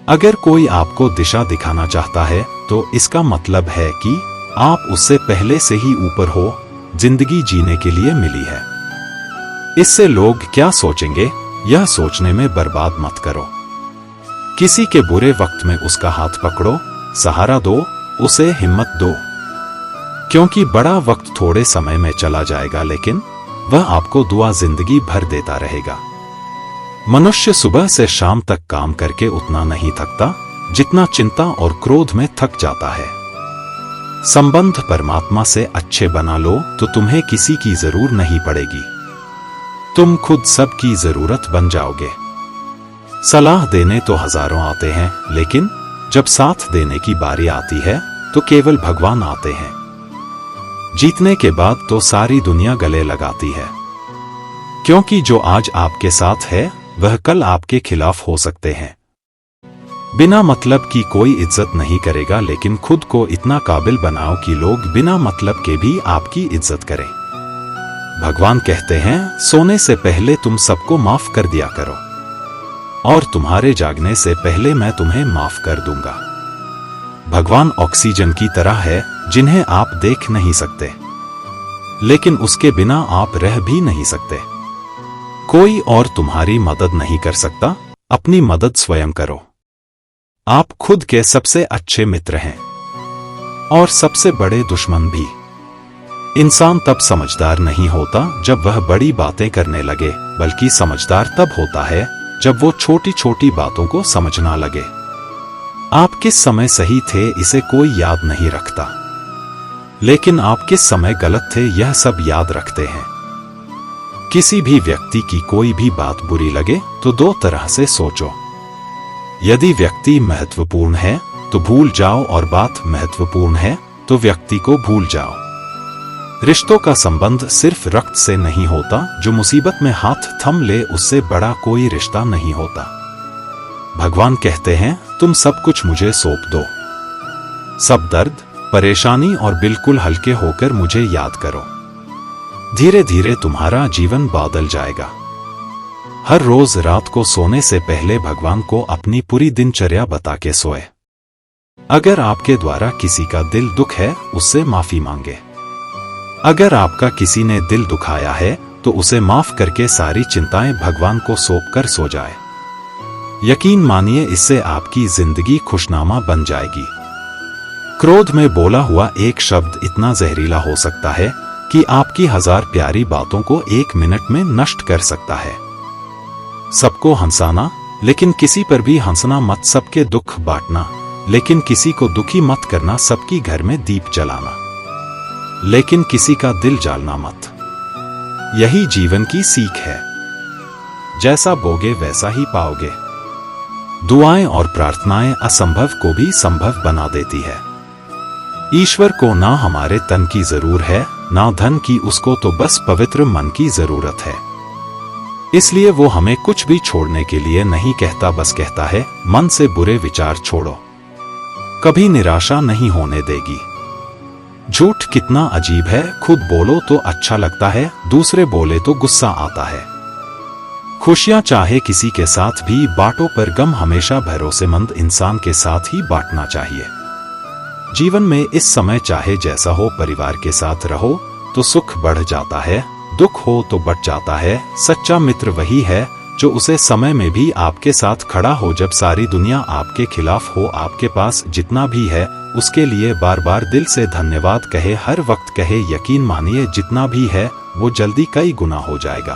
अगर कोई आपको दिशा दिखाना चाहता है तो इसका मतलब है कि आप उससे पहले से ही ऊपर हो, जिंदगी जीने के लिए मिली है। इससे लोग क्या सोचेंगे, यह सोचने में बर्बाद मत करो। किसी के बुरे वक्त में उसका हाथ पकड़ो, सहारा दो, उसे हिम्मत दो, क्योंकि बड़ा वक्त थोड़े समय में चला जाएगा, लेकिन वह आपको दुआ जिंदगी भर देता रहेगा। मनुष्य सुबह से शाम तक काम करके उतना नहीं थकता जितना चिंता और क्रोध में थक जाता है। संबंध परमात्मा से अच्छे बना लो तो तुम्हें किसी की जरूरत नहीं पड़ेगी। तुम खुद सबकी जरूरत बन जाओगे। सलाह देने तो हजारों आते हैं, लेकिन जब साथ देने की बारी आती है तो केवल भगवान आते हैं। जीतने के बाद तो सारी दुनिया गले लगाती है, क्योंकि जो आज आपके साथ है वह कल आपके खिलाफ हो सकते हैं। बिना मतलब की कोई इज्जत नहीं करेगा, लेकिन खुद को इतना काबिल बनाओ कि लोग बिना मतलब के भी आपकी इज्जत करें। भगवान कहते हैं, सोने से पहले तुम सबको माफ कर दिया करो, और तुम्हारे जागने से पहले मैं तुम्हें माफ कर दूंगा। भगवान ऑक्सीजन की तरह है, जिन्हें आप देख नहीं सकते, लेकिन उसके बिना आप रह भी नहीं सकते। कोई और तुम्हारी मदद नहीं कर सकता, अपनी मदद स्वयं करो। आप खुद के सबसे अच्छे मित्र हैं और सबसे बड़े दुश्मन भी। इंसान तब समझदार नहीं होता जब वह बड़ी बातें करने लगे, बल्कि समझदार तब होता है जब वो छोटी छोटी बातों को समझना लगे। आप किस समय सही थे इसे कोई याद नहीं रखता, लेकिन आप किस समय गलत थे यह सब याद रखते हैं। किसी भी व्यक्ति की कोई भी बात बुरी लगे तो दो तरह से सोचो। यदि व्यक्ति महत्वपूर्ण है तो भूल जाओ, और बात महत्वपूर्ण है तो व्यक्ति को भूल जाओ। रिश्तों का संबंध सिर्फ रक्त से नहीं होता, जो मुसीबत में हाथ थम ले उससे बड़ा कोई रिश्ता नहीं होता। भगवान कहते हैं, तुम सब कुछ मुझे सौंप दो, सब दर्द, परेशानी, और बिल्कुल हल्के होकर मुझे याद करो। धीरे धीरे तुम्हारा जीवन बदल जाएगा। हर रोज रात को सोने से पहले भगवान को अपनी पूरी दिनचर्या बता के सोए। अगर आपके द्वारा किसी का दिल दुख है, उससे माफी मांगे। अगर आपका किसी ने दिल दुखाया है तो उसे माफ करके सारी चिंताएं भगवान को सौंप कर सो जाए। यकीन मानिए, इससे आपकी जिंदगी खुशनुमा बन जाएगी। क्रोध में बोला हुआ एक शब्द इतना जहरीला हो सकता है कि आपकी 1000 प्यारी बातों को 1 मिनट में नष्ट कर सकता है। सबको हंसाना, लेकिन किसी पर भी हंसना मत। सबके दुख बांटना, लेकिन किसी को दुखी मत करना। सबकी घर में दीप जलाना, लेकिन किसी का दिल जलाना मत। यही जीवन की सीख है। जैसा बोगे वैसा ही पाओगे। दुआएं और प्रार्थनाएं असंभव को भी संभव बना देती है। ईश्वर को ना हमारे तन की जरूरत है, ना धन की, उसको तो बस पवित्र मन की जरूरत है। इसलिए वो हमें कुछ भी छोड़ने के लिए नहीं कहता, बस कहता है, मन से बुरे विचार छोड़ो, कभी निराशा नहीं होने देगी। झूठ कितना अजीब है, खुद बोलो तो अच्छा लगता है, दूसरे बोले तो गुस्सा आता है। खुशियां चाहे किसी के साथ भी बांटो, पर गम हमेशा भरोसेमंद इंसान के साथ ही बांटना चाहिए। जीवन में इस समय चाहे जैसा हो, परिवार के साथ रहो तो सुख बढ़ जाता है, दुख हो तो बढ़ जाता है। सच्चा मित्र वही है जो उसे समय में भी आपके साथ खड़ा हो, जब सारी दुनिया आपके खिलाफ हो। आपके पास जितना भी है उसके लिए बार बार दिल से धन्यवाद कहे, हर वक्त कहे। यकीन मानिए, जितना भी है वो जल्दी कई गुना हो जाएगा।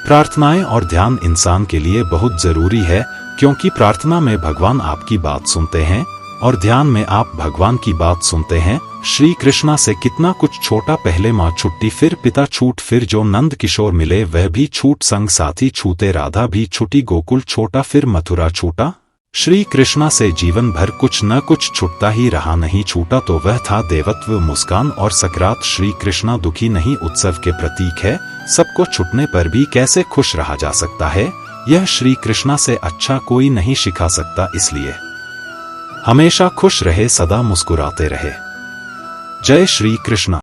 प्रार्थनाएं और ध्यान इंसान के लिए बहुत जरूरी है, क्योंकि प्रार्थना में भगवान आपकी बात सुनते हैं और ध्यान में आप भगवान की बात सुनते हैं। श्री कृष्णा से कितना कुछ छोटा, पहले माँ छुट्टी, फिर पिता छूट, फिर जो नंद किशोर मिले वह भी छूट, संग साथी छूटे, राधा भी छूटी, गोकुल छोटा, फिर मथुरा छूटा। श्री कृष्णा से जीवन भर कुछ न कुछ छूटता ही रहा, नहीं छूटा तो वह था देवत्व, मुस्कान और सकरात। श्री कृष्णा दुखी नहीं, उत्सव के प्रतीक है। सबको छूटने पर भी कैसे खुश रहा जा सकता है, यह श्री कृष्णा से अच्छा कोई नहीं सिखा सकता। इसलिए हमेशा खुश रहे, सदा मुस्कुराते रहे। जय श्री कृष्ण।